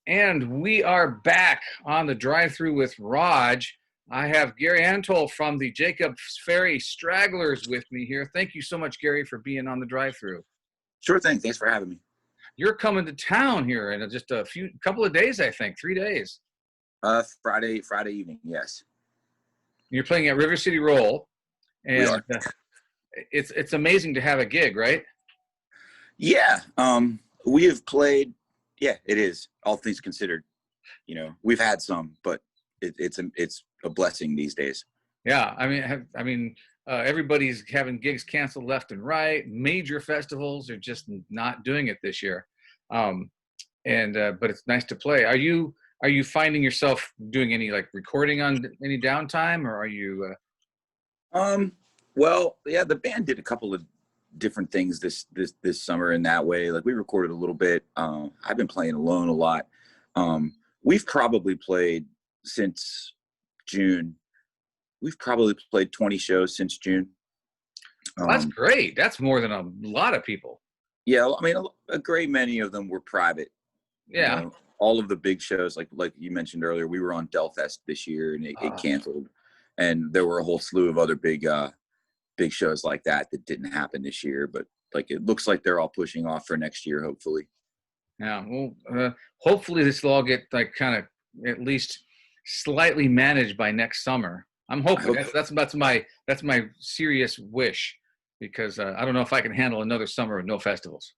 And we are back on the drive-through with Raj. I have Gary Antol from the Jakob Ferry Stragglers with me here. Thank you so much, Gary, for being on the drive-through. Sure thing. Thanks for having me. You're coming to town here in just a couple of days, I think, 3 days. Friday evening. Yes. You're playing at River City Roll, We and are. it's amazing to have a gig, right? Yeah. We have played. Yeah, it is. All things considered, we've had some, but it's a blessing these days. Yeah, everybody's having gigs canceled left and right. Major festivals are just not doing it this year, but it's nice to play. Are you finding yourself doing any like recording on any downtime, or are you? Well, yeah, the band did a couple of different things this summer in that way. Like we recorded a little bit. I've been playing alone a lot. We've probably played since June. We've probably played 20 shows since June. That's great. That's more than a lot of people. Yeah, I mean, a great many of them were private. Yeah. All of the big shows, like you mentioned earlier, we were on Delfest this year and it canceled. And there were a whole slew of other big shows like that didn't happen this year. But like it looks like they're all pushing off for next year, hopefully. Yeah. Well, hopefully this will all get like kind of at least slightly managed by next summer. I'm hoping that's my serious wish, because I don't know if I can handle another summer of no festivals.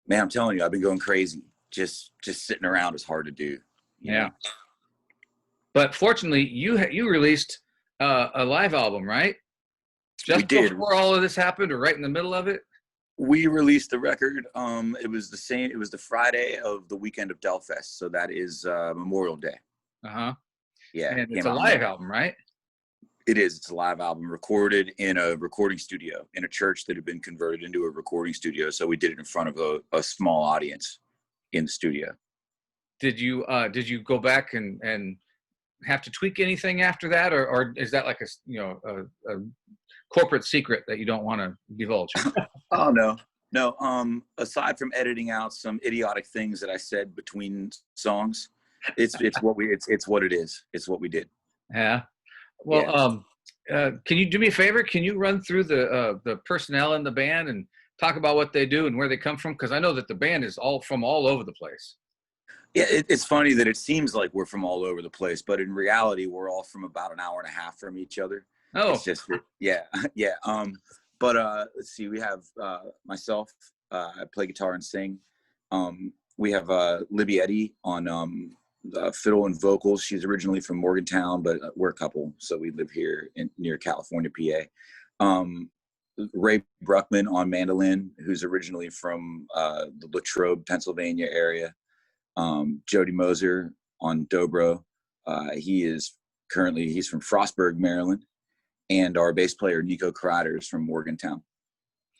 Man, I'm telling you, I've been going crazy. Just sitting around is hard to do. Yeah. But fortunately, you released a live album, right? Just before all of this happened, or right in the middle of it? We released the record. It was the Friday of the weekend of Delfest, so that is Memorial Day. Yeah. And it's a live album, right? It is. It's a live album recorded in a recording studio in a church that had been converted into a recording studio. So we did it in front of a small audience in the studio. Did you go back and have to tweak anything after that, or is that like a corporate secret that you don't want to divulge? Oh no. Aside from editing out some idiotic things that I said between songs, it's what it is. It's what we did. Yeah. Well, yeah. Can you do me a favor? Can you run through the personnel in the band and talk about what they do and where they come from? Because I know that the band is all from all over the place. Yeah, it's funny that it seems like we're from all over the place, but in reality, we're all from about an hour and a half from each other. Oh, it's just yeah. But let's see. We have myself. I play guitar and sing. We have Libby Eddy on fiddle and vocals. She's originally from Morgantown, but we're a couple, so we live here near California, PA. Ray Bruckman on mandolin, who's originally from the Latrobe, Pennsylvania area. Jody Moser on dobro. He's from Frostburg, Maryland. And our bass player, Nico Kreider, is from Morgantown,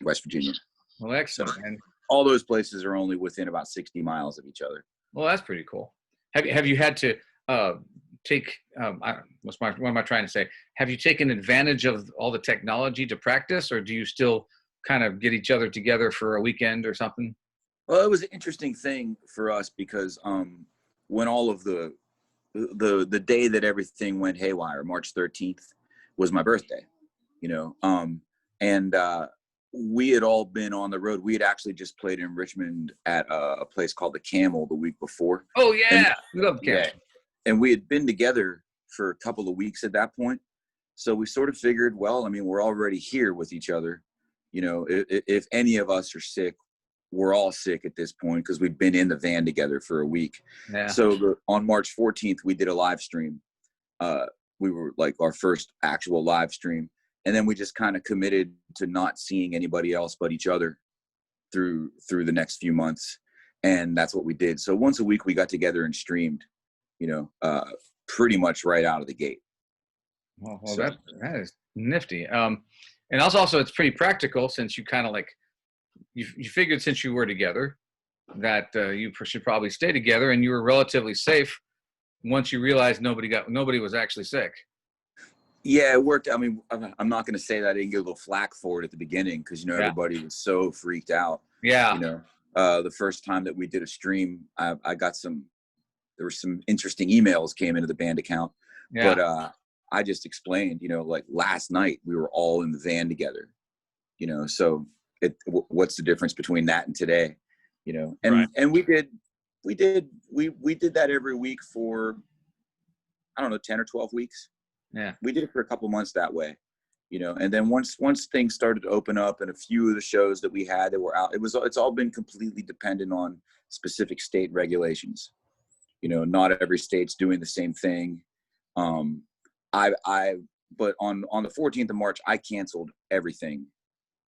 West Virginia. Well, excellent. And all those places are only within about 60 miles of each other. Well, that's pretty cool. Have you had to take, what am I trying to say? Have you taken advantage of all the technology to practice, or do you still kind of get each other together for a weekend or something? Well, it was an interesting thing for us because when all of the day that everything went haywire, March 13th, was my birthday, and we had all been on the road. We had actually just played in Richmond at a place called the Camel the week before. Oh yeah, we love the Camel. Yeah. And we had been together for a couple of weeks at that point, so we sort of figured, well, I mean, we're already here with each other. If any of us are sick, we're all sick at this point because we've been in the van together for a week. Yeah. So on March 14th, we did a live stream. We were like our first actual live stream. And then we just kind of committed to not seeing anybody else but each other through the next few months. And that's what we did. So once a week we got together and streamed, pretty much right out of the gate. Well, that is nifty. And also it's pretty practical since you kind of like, you figured since you were together that you should probably stay together, and you were relatively safe once you realized nobody was actually sick. Yeah, it worked. I mean, I'm not going to say that I didn't get a little flack for it at the beginning because, everybody was so freaked out. Yeah. The first time that we did a stream, I got some there were some interesting emails came into the band account, Yeah. but I just explained, like last night we were all in the van together, so what's the difference between that and today, and Right. and we did that every week for, I don't know, 10 or 12 weeks. Yeah. We did it for a couple months that way, and then once things started to open up, and a few of the shows that we had that were out, it's all been completely dependent on specific state regulations. Not every state's doing the same thing. But on the 14th of March, I canceled everything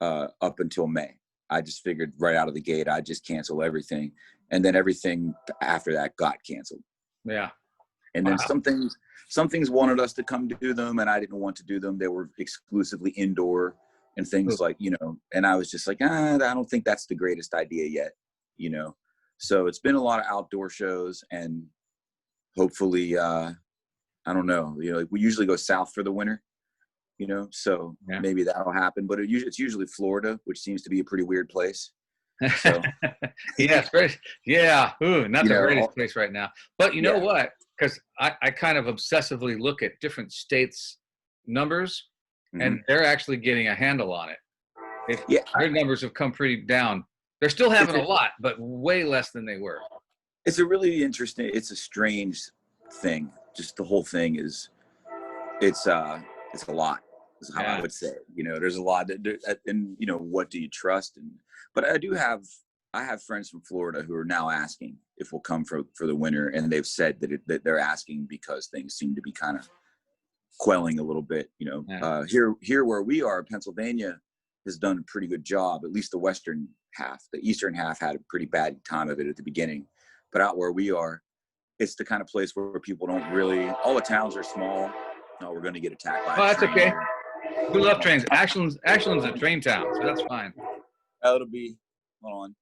up until May. I just figured right out of the gate, I'd just cancel everything. And then everything after that got canceled. Yeah. And then some things wanted us to come do them, and I didn't want to do them. They were exclusively indoor and things like, and I was just like, I don't think that's the greatest idea yet, So it's been a lot of outdoor shows, and hopefully, I don't know, like we usually go south for the winter, so maybe that'll happen. But it's usually Florida, which seems to be a pretty weird place. So yeah, it's very, yeah. Ooh, not the greatest place right now. But you know what? Because I kind of obsessively look at different states' numbers, and they're actually getting a handle on it. Their numbers have come pretty down. They're still having a lot, but way less than they were. It's a really interesting, it's a strange thing. Just the whole thing is, it's a lot, is how I would say. There's a lot, and what do you trust? But I have friends from Florida who are now asking if we'll come for the winter, and they've said that they're asking because things seem to be kind of quelling a little bit. Here where we are, Pennsylvania has done a pretty good job. At least the western half. The eastern half had a pretty bad time of it at the beginning, but out where we are, it's the kind of place where people don't really. All the towns are small. No, we're going to get attacked by. Oh, that's okay. We love trains. Ashland's a train town, so that's fine. It'll be. Hold on.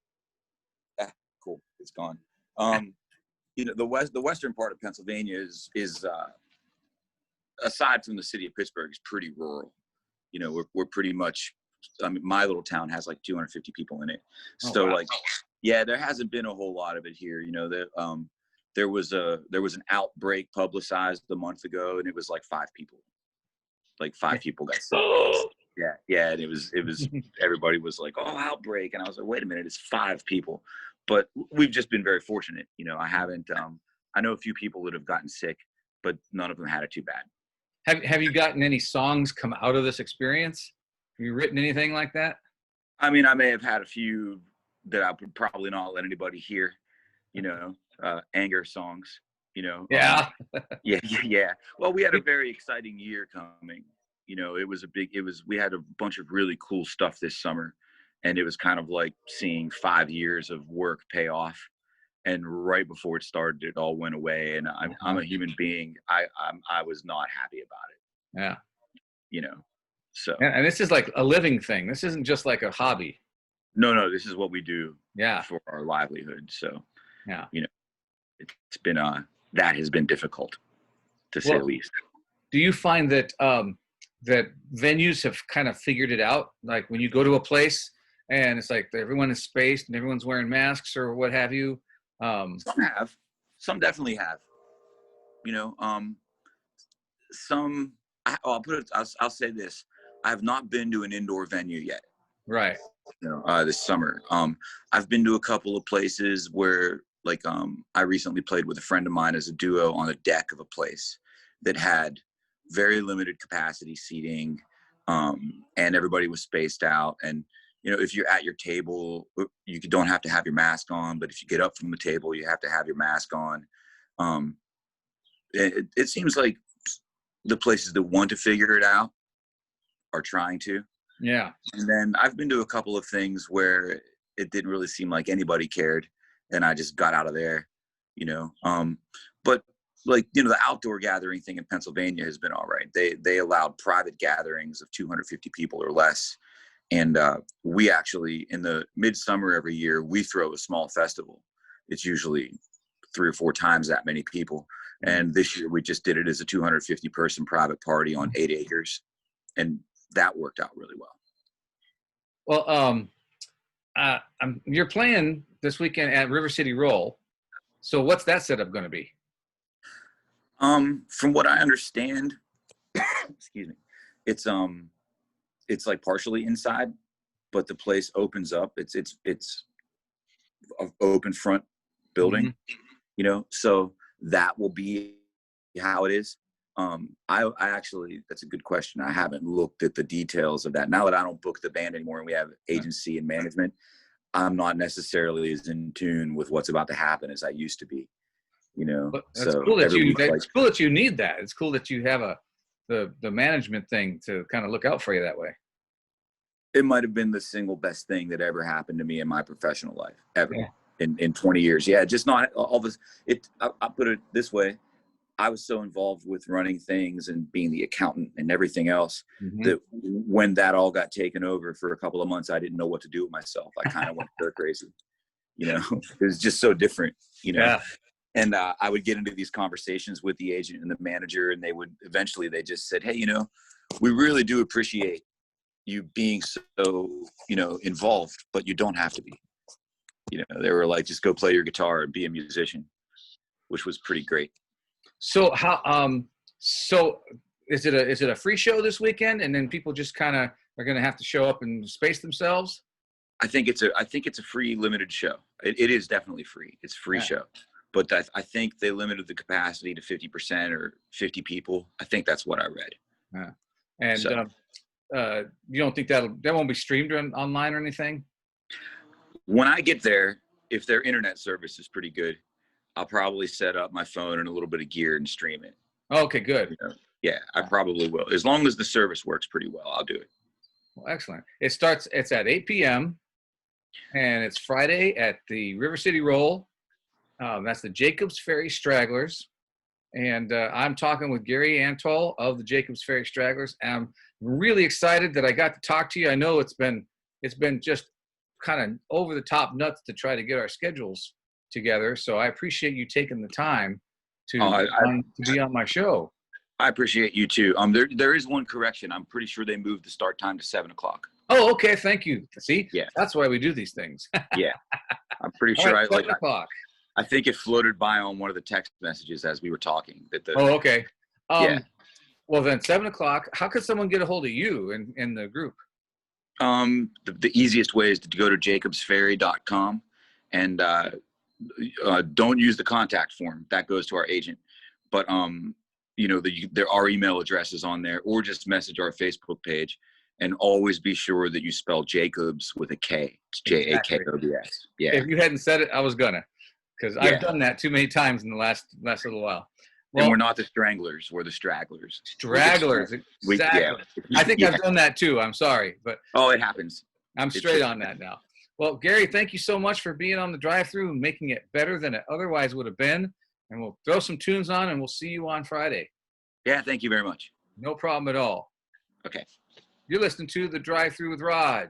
Cool. It's gone. The western part of Pennsylvania is aside from the city of Pittsburgh, is pretty rural. We're pretty much. I mean, my little town has like 250 people in it. So wow. There hasn't been a whole lot of it here. There was an outbreak publicized a month ago, and it was like 5 people. Like 5 people got sick. Yeah, and it was everybody was like, "Oh, outbreak," and I was like, "Wait a minute, it's 5 people." But we've just been very fortunate. I haven't. I know a few people that have gotten sick, but none of them had it too bad. Have you gotten any songs come out of this experience? Have you written anything like that? I mean, I may have had a few that I would probably not let anybody hear. Anger songs. Yeah. Yeah. Well, we had a very exciting year coming. We had a bunch of really cool stuff this summer, and it was kind of like seeing 5 years of work pay off. And right before it started, it all went away. And I'm a human being. I was not happy about it. Yeah. So. And this is like a living thing. This isn't just like a hobby. No, this is what we do. Yeah. For our livelihood. So. Yeah. It's been that has been difficult, to say the least. Do you find that that venues have kind of figured it out? Like when you go to a place and it's like everyone is spaced and everyone's wearing masks or what have you? Some have. Some definitely have. Some. I'll say this: I have not been to an indoor venue yet. Right. This summer, I've been to a couple of places where. I recently played with a friend of mine as a duo on a deck of a place that had very limited capacity seating, and everybody was spaced out. And, if you're at your table, you don't have to have your mask on, but if you get up from the table, you have to have your mask on. It seems like the places that want to figure it out are trying to. Yeah. And then I've been to a couple of things where it didn't really seem like anybody cared. And I just got out of there, but the outdoor gathering thing in Pennsylvania has been all right. They allowed private gatherings of 250 people or less. And we actually, in the midsummer every year, we throw a small festival. It's usually 3 or 4 times that many people. And this year we just did it as a 250 person private party on 8 acres. And that worked out really well. Well, you're playing this weekend at River City Roll. So what's that setup going to be? From what I understand, excuse me, it's like partially inside, but the place opens up. It's an open front building, so that will be how it is. I actually, that's a good question. I haven't looked at the details of that. Now that I don't book the band anymore and we have agency and management, I'm not necessarily as in tune with what's about to happen as I used to be, But so it's cool that you need that. It's cool that you have the management thing to kind of look out for you that way. It might have been the single best thing that ever happened to me in my professional life ever in 20 years. Yeah. Just not all this. I'll put it this way. I was so involved with running things and being the accountant and everything else that when that all got taken over for a couple of months, I didn't know what to do with myself. I kind of went stir crazy, it was just so different, Yeah. And I would get into these conversations with the agent and the manager, and they just said, hey, we really do appreciate you being so, involved, but you don't have to be. They were like, just go play your guitar and be a musician, which was pretty great. So so is it a free show this weekend, and then people just kind of are going to have to show up and space themselves? I think it's a free limited show. It is definitely free. It's a free show, but I think they limited the capacity to 50% or 50 people. I think that's what I read. Yeah. And so, you don't think that won't be streamed online or anything? When I get there, if their internet service is pretty good, I'll probably set up my phone and a little bit of gear and stream it. Okay, good. Yeah, I probably will. As long as the service works pretty well, I'll do it. Well, excellent. It's at 8 p.m. and it's Friday at the River City Roll. That's the Jacob's Ferry Stragglers. And I'm talking with Gary Antol of the Jacob's Ferry Stragglers. And I'm really excited that I got to talk to you. I know it's been just kind of over the top nuts to try to get our schedules together. So I appreciate you taking the time to be on my show. I appreciate you too. There is one correction. I'm pretty sure they moved the start time to 7:00. Oh, okay. Thank you. See, yeah, that's why we do these things. Yeah, I'm pretty sure. Right, 7:00. I think it floated by on one of the text messages as we were talking. Okay. Yeah. Well, then 7:00. How could someone get a hold of you in the group? The easiest way is to go to jacobsferry.com and don't use the contact form. That goes to our agent. But there are email addresses on there, or just message our Facebook page, and always be sure that you spell Jacobs with a K. It's Jakobs. Yeah. If you hadn't said it, I was gonna, because I've done that too many times in the last little while. Well, and we're not the Stranglers. We're the Stragglers. Stragglers. Exactly. I think I've done that too. I'm sorry, but it happens. I'm straight on that now. Well, Gary, thank you so much for being on the drive-through and making it better than it otherwise would have been. And we'll throw some tunes on, and we'll see you on Friday. Yeah, thank you very much. No problem at all. Okay. You're listening to The Drive-Through with Raj.